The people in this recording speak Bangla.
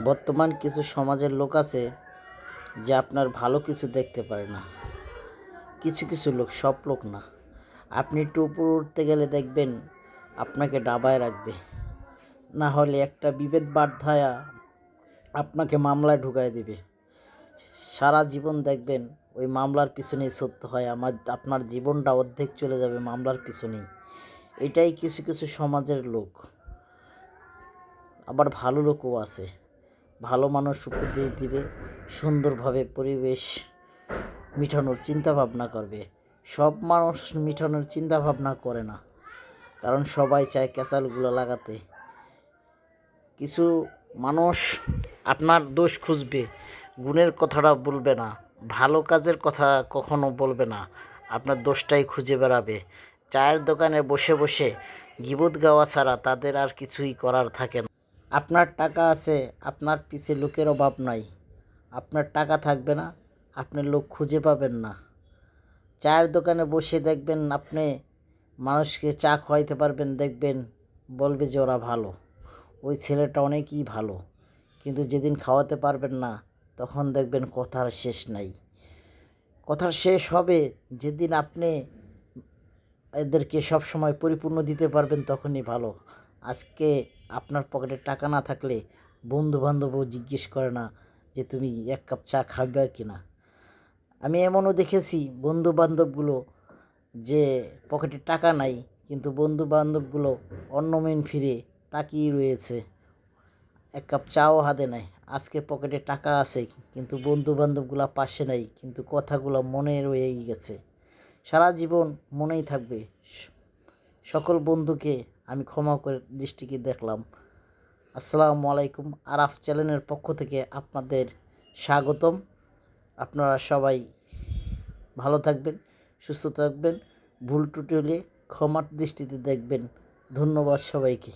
বর্তমান কিছু সমাজের লোক আছে যে আপনার ভালো কিছু দেখতে পারে না। কিছু কিছু লোক, সব লোক না। আপনি একটু উপর উঠতে গেলে দেখবেন আপনাকে ডাবায় রাখবে, না হলে একটা বিভেদ বাধায়া আপনাকে মামলায় ঢুকায় দিবে। সারা জীবন দেখবেন ওই মামলার পিছনেই ছুটতে হয়। আপনার জীবনটা অর্ধেক চলে যাবে মামলার পিছনেই। এটাই কিছু কিছু সমাজের লোক। আবার ভালো লোকও আছে, ভালো মানুষ উপদেশ দিবে, সুন্দরভাবে পরিবেশ মিটানোর চিন্তা ভাবনা করবে। সব মানুষ মিটানোর চিন্তা ভাবনা করে না, কারণ সবাই চায় ক্যাচালগুলো লাগাতে। কিছু মানুষ আপনার দোষ খুঁজবে, গুণের কথাটা বলবে না, ভালো কাজের কথা কখনো বলবে না, আপনার দোষটাই খুঁজে বেড়াবে। চায়ের দোকানে বসে বসে গীবত গাওয়া ছাড়া তাদের আর কিছুই করার থাকে না। আপনার টাকা আছে, আপনার পিছে লোকের অভাব নাই। আপনার টাকা থাকবে না, আপনি লোক খুঁজে পাবেন না। চায়ের দোকানে বসে দেখবেন আপনি মানুষকে চা খাওয়াইতে পারবেন, দেখবেন বলবে যে ওরা ভালো, ওই ছেলেটা অনেকই ভালো। কিন্তু যেদিন খাওয়াতে পারবেন না, তখন দেখবেন কথার শেষ নাই। কথার শেষ হবে যেদিন আপনি এদেরকে সব সময় পরিপূর্ণ দিতে পারবেন, তখনই ভালো। আজকে আপনার পকেটে টাকা না থাকলে বন্ধু বান্ধবও জিজ্ঞেস করে না যে তুমি এক কাপ চা খাবে কি না। আমি এমনও দেখেছি বন্ধু বান্ধবগুলো যে পকেটে টাকা নাই, কিন্তু বন্ধু বান্ধবগুলো অন্যমন ফিরে তাকিয়ে রয়েছে, এক কাপ চাও হাতে নাই। আজকে পকেটে টাকা আছে কিন্তু বন্ধু বান্ধবগুলো পাশে নাই, কিন্তু কথাগুলো মনে রয়েই গেছে, সারা জীবন মনেই থাকবে। সকল বন্ধুকে আমি ক্ষমা করে দৃষ্টিকে দেখলাম। আসসালামু আলাইকুম। আরাফ চ্যানেলের পক্ষ থেকে আপনাদের স্বাগতম। আপনারা সবাই ভালো থাকবেন, সুস্থ থাকবেন। ভুল ত্রুটি হলে ক্ষমার দৃষ্টিতে দেখবেন। ধন্যবাদ সবাইকে।